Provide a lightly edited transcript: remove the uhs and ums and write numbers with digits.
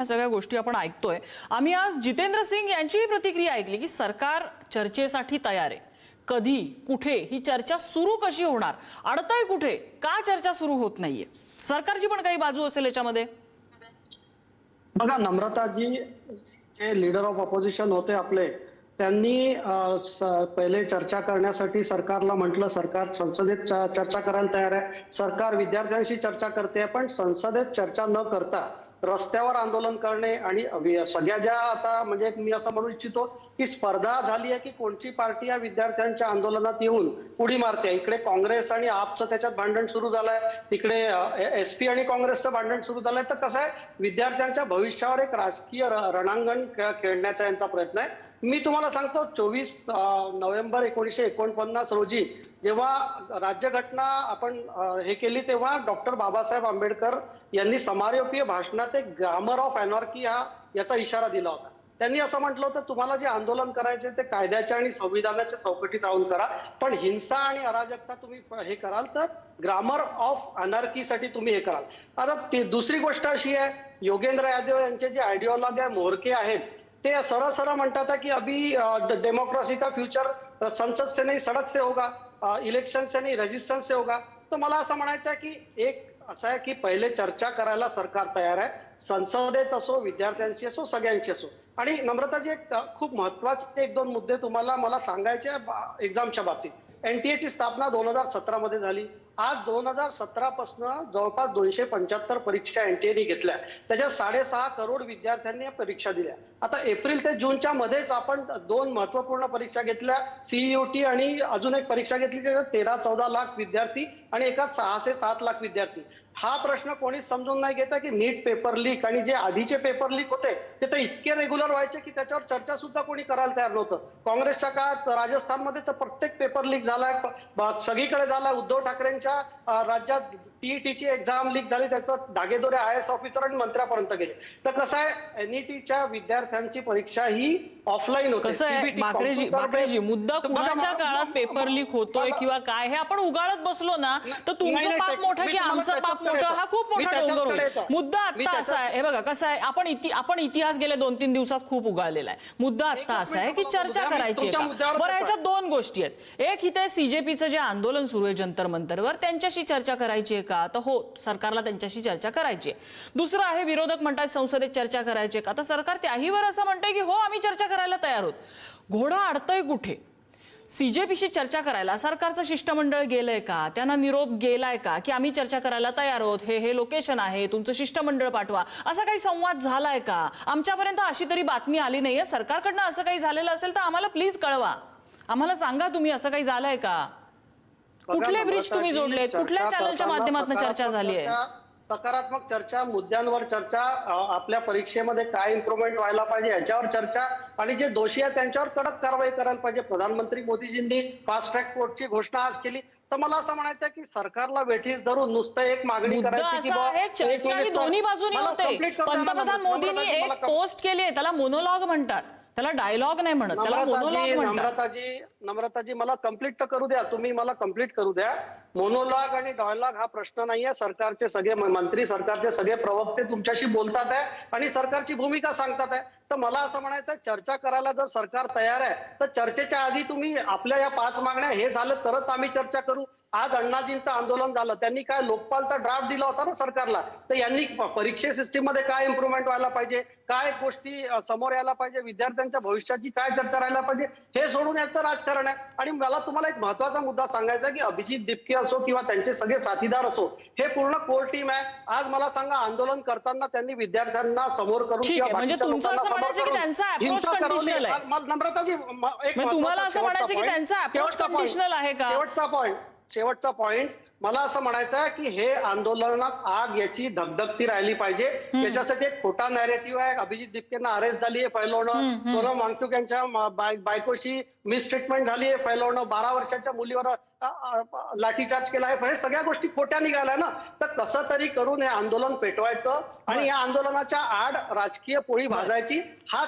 या सगळ्या गोष्टी आपण ऐकतोय। आम्ही आज जितेंद्र सिंग यांची प्रतिक्रिया ऐकली की सरकार चर्चेसाठी तयार आहे। कधी कुठे ही चर्चा सुरू कशी होणार, अडतय कुठे, का चर्चा सुरू होत नाहीये, सरकारची पण काही बाजू असेल याच्यामध्ये। बघा, नम्रताजी जे लीडर ऑफ ऑपोजिशन होते आपले, त्यांनी पहिले चर्चा करण्यासाठी सरकारला म्हटलं सरकार संसदेत चर्चा करायला तयार आहे, सरकार विद्यार्थ्यांशी चर्चा करते, पण संसदेत चर्चा न करता रस्त्यावर आंदोलन करणे आणि सगळ्या ज्या आता म्हणजे मी असं म्हणू इच्छितो की स्पर्धा झाली आहे की कोणती पार्टी या विद्यार्थ्यांच्या आंदोलनात येऊन उडी मारते। इकडे काँग्रेस आणि आपचं त्याच्यात भांडण सुरू झालंय, तिकडे एसपी आणि काँग्रेसचं भांडण सुरू झालंय। तर कसं आहे, विद्यार्थ्यांच्या भविष्यावर एक राजकीय रणांगण खेळण्याचा यांचा प्रयत्न आहे। मी तुम्हाला सांगतो, 24 नोव्हेंबर 1949 रोजी जेव्हा राज्यघटना आपण हे केली, तेव्हा डॉक्टर बाबासाहेब आंबेडकर यांनी समारोपीय भाषणात एक ग्रामर ऑफ अनॉर्की याचा इशारा दिला होता। त्यांनी असं म्हटलं होतं, तुम्हाला जे आंदोलन करायचे ते कायद्याच्या आणि संविधानाच्या चौकटीत राहून करा, पण हिंसा आणि अराजकता तुम्ही हे कराल तर ग्रामर ऑफ अनार्कीसाठी तुम्ही हे कराल। आता दुसरी गोष्ट अशी आहे, योगेंद्र यादव यांचे जे आयडिओलॉग आहे, मोरके आहेत, ते सरळ सरळ म्हणतात की अभी डेमोक्रेसी का फ्यूचर संसद से नहीं सड़क से होगा, इलेक्शन से नहीं रेजिस्टन्स से होगा। तर मला असं म्हणायचं आहे की एक असं आहे की पहिले चर्चा करायला सरकार तयार आहे, संसदेत असो, विद्यार्थ्यांशी असो, सगळ्यांची असो। आणि नम्रताजी, एक खूप महत्वाचे 1-2 मुद्दे तुम्हाला मला सांगायचे एक्झामच्या बाबतीत। एनटीएची स्थापना 2017 मध्ये झाली। आज 2017 पासून जवळपास 275 परीक्षा एनटीएने घेतल्या, त्याच्या 6.5 करोड विद्यार्थ्यांनी परीक्षा दिल्या। आता एप्रिल ते जूनच्या मध्येच आपण 2 महत्वपूर्ण परीक्षा घेतल्या, सीईओटी आणि अजून एक परीक्षा घेतली, त्याच्यात 13-14 लाख विद्यार्थी आणि एकात 6 ते 7 लाख विद्यार्थी। हा प्रश्न कोणीच समजून नाही घेता की नीट पेपर लीक आणि जे आधीचे पेपर लीक होते ते तर इतके रेग्युलर व्हायचे की त्याच्यावर चर्चा सुद्धा कोणी करायला तयार नव्हतं। काँग्रेसच्या काळात राजस्थानमध्ये तर प्रत्येक पेपर लीक झालाय, सगळीकडे झालाय। उद्धव ठाकरेंच्या राज्यात टीईटीची एक्झाम लीक झाली, त्याचं धागेदोरे आयएएस ऑफिसर आणि मंत्र्यापर्यंत गेले। तर कसं आहे, एनईटीच्या विद्यार्थ्यांची परीक्षा ही ऑफलाईन होते। कसं आहे बाकरेजी, मुद्दा कुणाच्या काळात पेपर लीक होतोय किंवा काय हे आपण उगाळत बसलो ना तर तुमचं पाप मोठं की आमचं पाप मोठं, हा खूप मोठा डोंगर होईल। मुद्दा आता असा आहे, हे बघा कसं आहे, आपण इतिहास गेले 2-3 दिवसात खूप उगाळलेला आहे। मुद्दा आता असा आहे की चर्चा करायची आहे का। बरं, याच्यात 2 गोष्टी आहेत। एक, इथे सीजेपीचं जे आंदोलन सुरू आहे जंतर मंतरवर, त्यांच्याशी चर्चा करायची आहे का, तर हो, सरकारला त्यांच्याशी चर्चा करायची आहे। दुसरं आहे, विरोधक म्हणतात संसदेत चर्चा करायची का, तर सरकार त्याहीवर असं म्हणतंय की हो, आम्ही चर्चा करायला तयार आहोत। घोडा अडतय कुठे? सीजेपीशी चर्चा करायला सरकारचं शिष्टमंडळ गेलंय का, त्यांना निरोप गेलाय का की आम्ही चर्चा करायला तयार आहोत, हे लोकेशन आहे, तुमचं शिष्टमंडळ पाठवा, असा काही संवाद झालाय का? आमच्यापर्यंत अशी तरी बातमी आली नाहीये। सरकारकडनं असं काही झालेलं असेल तर आम्हाला प्लीज कळवा, आम्हाला सांगा तुम्ही असं काही झालंय का, कुठले ब्रिज तुम्ही जोडलेत, कुठल्या चॅनलच्या माध्यमातून चर्चा झाली आहे। सकारात्मक चर्चा, मुद्द्यांवर चर्चा, आपल्या परीक्षेमध्ये काय इम्प्रूव्हमेंट व्हायला पाहिजे याच्यावर चर्चा, आणि जे दोषी आहेत त्यांच्यावर कडक कारवाई करायला पाहिजे। प्रधानमंत्री मोदीजींनी फास्ट ट्रॅक कोर्टची घोषणा आज केली। तर मला असं म्हणायचं की सरकारला वेठीस धरून नुसतं एक मागणी करायची की चर्चा ही दोन्ही बाजूनी होते। पंतप्रधान मोदींनी एक पोस्ट केली आहे, त्याला मोनोलॉग म्हणतात, त्याला डायलॉग नाही म्हणत, त्याला मोनोलॉग म्हणतात। नम्रताजी, मला कंप्लीट तर करू द्या, तुम्ही मला कंप्लीट करू द्या। मोनोलॉग आणि डायलॉग हा प्रश्न नाहीये। सरकारचे सगळे मंत्री, सरकारचे सगळे प्रवक्ते तुमच्याशी बोलतात आहे आणि सरकारची भूमिका सांगतात आहे। तर मला असं म्हणायचं, चर्चा करायला जर सरकार तयार आहे तर चर्चेच्या आधी तुम्ही आपल्या या 5 मागण्या हे झालं तरच आम्ही चर्चा करू। आज अण्णाजींचं आंदोलन झालं, त्यांनी काय लोकपालचा ड्राफ्ट दिला होता ना सरकारला, तर यांनी परीक्षा सिस्टीम मध्ये काय इम्प्रूव्हमेंट व्हायला पाहिजे, काय गोष्टी समोर यायला पाहिजे, विद्यार्थ्यांच्या भविष्याची काय चर्चा राहायला पाहिजे, हे सोडून याचं राजकारण आहे। आणि मला तुम्हाला एक महत्वाचा मुद्दा सांगायचा की अभिजित दिपके असो किंवा त्यांचे सगळे साथीदार असो, हे पूर्ण कोर टीम आहे। आज मला सांगा, आंदोलन करताना त्यांनी विद्यार्थ्यांना समोर करून किंवा म्हणजे तुमचं असं म्हणायचं की त्यांचा अप्रोच कंडिशनल आहे। नम्रताजी, तुम्हाला असं म्हणायचं की त्यांचा अप्रोच कंडिशनल आहे का? शेवटचा पॉइंट मला असं म्हणायचं आहे की हे आंदोलनात आग याची धगधगती राहिली पाहिजे। त्याच्यासाठी एक खोटा नॅरेटिव्ह आहे। अभिजित दिपकेंना अरेस्ट झाली आहे फैलवणं, सोनम वांगचुक यांच्या बायकोशी मिसट्रीटमेंट झाली आहे फैलवणं, 12 वर्षाच्या मुलीवर लाठीचार्ज केला आहे, हे सगळ्या गोष्टी खोट्या निघाल्या ना। तर कसं तरी करून हे आंदोलन पेटवायचं आणि या आंदोलनाच्या आड राजकीय पोळी भाजायची, हाच